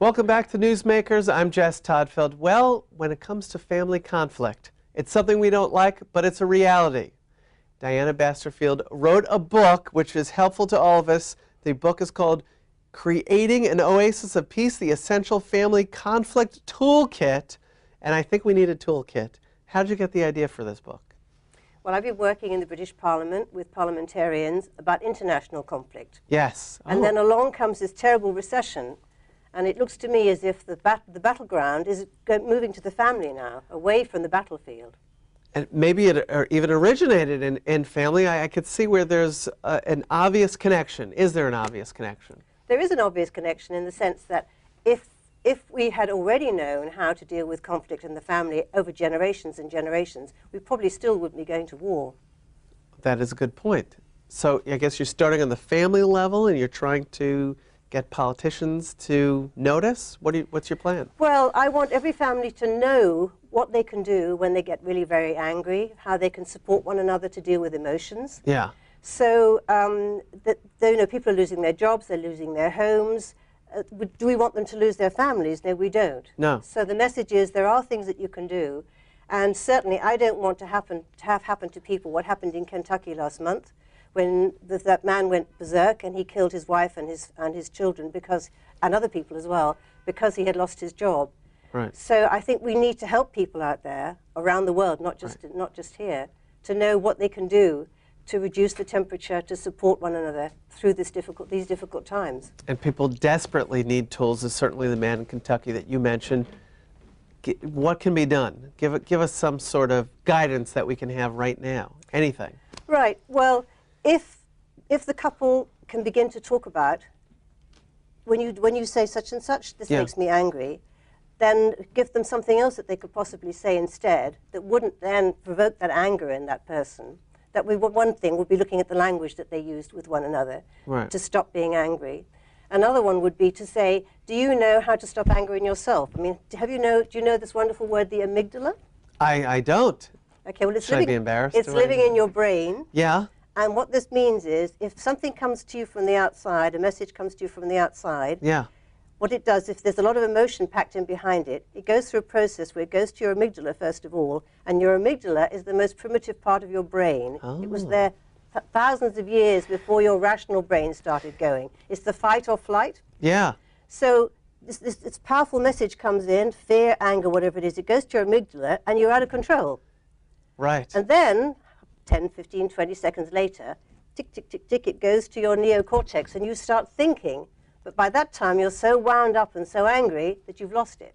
Welcome back to Newsmakers. I'm Jess Todtfeld. Well, when it comes to family conflict, it's something we don't like, but it's a reality. Diana Basterfield wrote a book which is helpful to all of us. The book is called Creating an Oasis of Peace, the Essential Family Conflict Toolkit. And I think we need a toolkit. How did you get the idea for this book? Well, I've been working in the British Parliament with parliamentarians about international conflict. Yes. And then along comes this terrible recession, and it looks to me as if the battleground is moving to the family now, away from the battlefield. And maybe it even originated in family. I could see where there's an obvious connection. Is there an obvious connection? There is an obvious connection in the sense that if we had already known how to deal with conflict in the family over generations and generations, we probably still wouldn't be going to war. That is a good point. So I guess you're starting on the family level and you're trying to get politicians to notice? What's your plan? Well, I want every family to know what they can do when they get really very angry, how they can support one another to deal with emotions. Yeah. So, people are losing their jobs, they're losing their homes. Do we want them to lose their families? No, we don't. No. So the message is there are things that you can do, and certainly I don't want to have happen to people what happened in Kentucky last month, when that man went berserk and he killed his wife and his children and other people as well, because he had lost his job. Right. So I think we need to help people out there around the world, not just here, to know what they can do to reduce the temperature, to support one another through these difficult times. And people desperately need tools, as certainly the man in Kentucky that you mentioned. What can be done? Give us some sort of guidance that we can have right now. Anything. Right. Well, if the couple can begin to talk about, when you say such and such, this makes me angry, then give them something else that they could possibly say instead that wouldn't then provoke that anger in that person. One thing would be looking at the language that they used with one another to stop being angry. Another one would be to say, do you know how to stop anger in yourself? I mean, do you know this wonderful word, the amygdala? I don't. Okay, well, Should I be embarrassed? It's living in your brain. Yeah. And what this means is, if something comes to you from the outside, a message comes to you from the outside, what it does, if there's a lot of emotion packed in behind it, it goes through a process where it goes to your amygdala first of all, and your amygdala is the most primitive part of your brain. Oh. It was there thousands of years before your rational brain started going. It's the fight or flight. Yeah. So this powerful message comes in, fear, anger, whatever it is, it goes to your amygdala, and you're out of control. Right. And then, 10, 15, 20 seconds later, tick, tick, tick, tick, it goes to your neocortex, and you start thinking. But by that time, you're so wound up and so angry that you've lost it.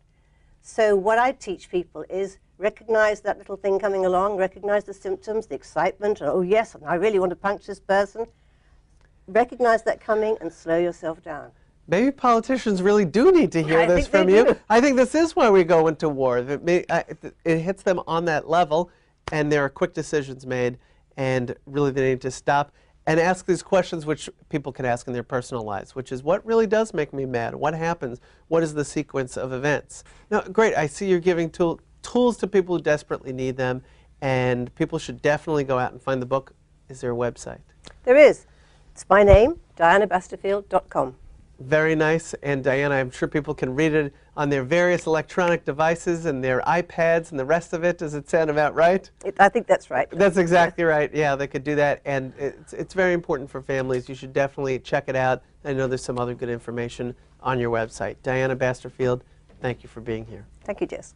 So what I teach people is recognize that little thing coming along, recognize the symptoms, the excitement, and, oh yes, I really want to punch this person. Recognize that coming and slow yourself down. Maybe politicians really do need to hear this from you. I think this is why we go into war. It hits them on that level, and there are quick decisions made, and really they need to stop and ask these questions which people can ask in their personal lives, which is, what really does make me mad? What happens? What is the sequence of events? Now, great, I see you're giving tools to people who desperately need them, and people should definitely go out and find the book. Is there a website? There is. It's my name, dianabasterfield.com. Very nice, and Diana, I'm sure people can read it on their various electronic devices and their iPads and the rest of it. Does it sound about right? I think that's right. That's exactly right. Yeah, they could do that, and it's very important for families. You should definitely check it out. I know there's some other good information on your website. Diana Basterfield, thank you for being here. Thank you, Jess.